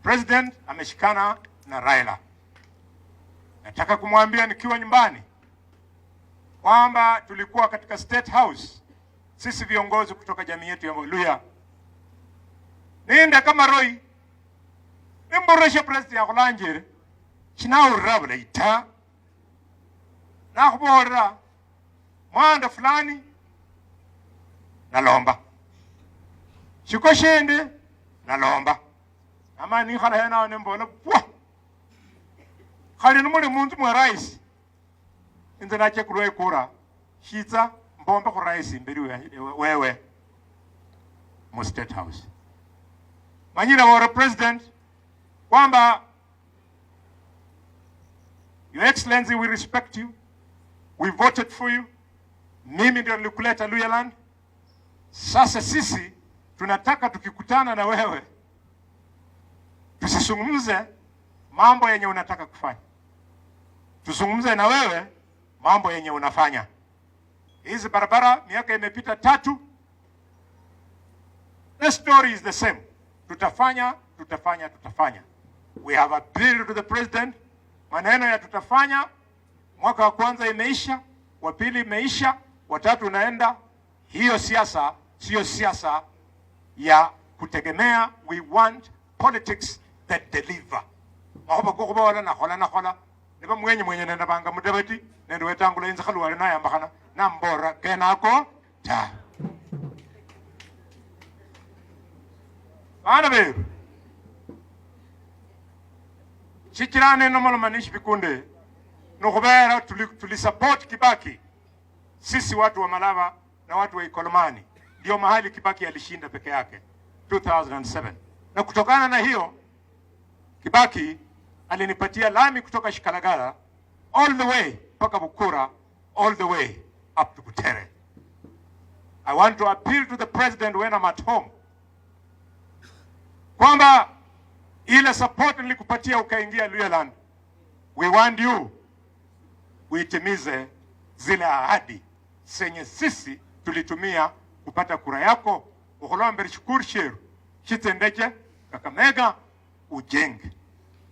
President ameshikana na Raila. Nataka kumwambia nikiwa nyumbani kwamba tulikuwa katika State House, sisi viongozi kutoka jamii yetu ya Muluya. Ninda kama Roy, nimboresha president ya kulanjere, chinao rabla ita. Na kubora, mwanda fulani, na lomba. Shiko shende, na lomba. Ama ni khala hena wanembola, wah! Khali numuli muntu mwa rais. Inze nache kulwe kura. Shitza mbomba kwa rais mbili wewe. Mu State House. Manyina wa president kwamba Your Excellency, we respect you. We voted for you. Mimi ndio nilikuleta Luhyaland. Sasa sisi tunataka tukikutana na wewe tusizungumze mambo yenye unataka kufanya. Tuzungumze na wewe mambo yenye unafanya. Hizi barabara miaka imepita 3. The story is the same. Tutafanya. We have appealed to the president. Maneno ya tutafanya, mwaka wa kwanza imeisha, wa pili imeisha, wa tatu unaenda. Hiyo siasa sio siasa ya kutegemea. We want politics that deliver. Mahoba kukuba wala na khola. Niba mwenye nenda banga mudabati, nendo wetangula inza khaluwale na yambakana, na mbora kenako ta. Bana beru. Chikirane no malomanishi bikunde. Nukubera tulisupport Kibaki. Sisi watu wa Malava na watu wa Ikolomani. Ndio mahali Kibaki alishinda peke yake 2007. Na kutokana na hiyo Kibaki alinipatia lami kutoka Shikalagala all the way mpaka Bukura, all the way up to Butere. I want to appeal to the president when I'm at home kwamba ile support nilikupatia ukaingia Luhyaland, we want you uitimize zile ahadi zenye sisi tulitumia kupata kura yako. Ukolombe shukuru sheru chitendeje Kakamega ujenge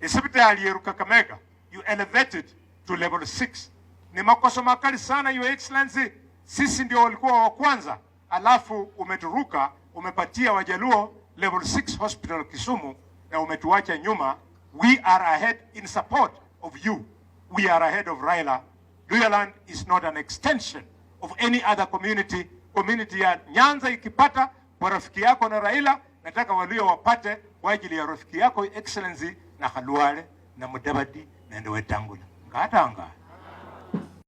hospitali yeru Kakamega, you elevated to level 6. Ni makosa makali sana, Your Excellency. Sisi ndio walikuwa wa kwanza, alafu umeturuka umepatia Wajaluo level 6 hospital Kisumu na umetuacha nyuma. We are ahead in support of you. We are ahead of Raila. Luhyaland is not an extension of any other community. Community ya Nyanza ikipata kwa rafiki yako na Raila, nataka Waluhya wapate kwa ajili ya rafiki yako Excellency na Khalwale na Mudavadi na Ndowetangula. Ngatanga.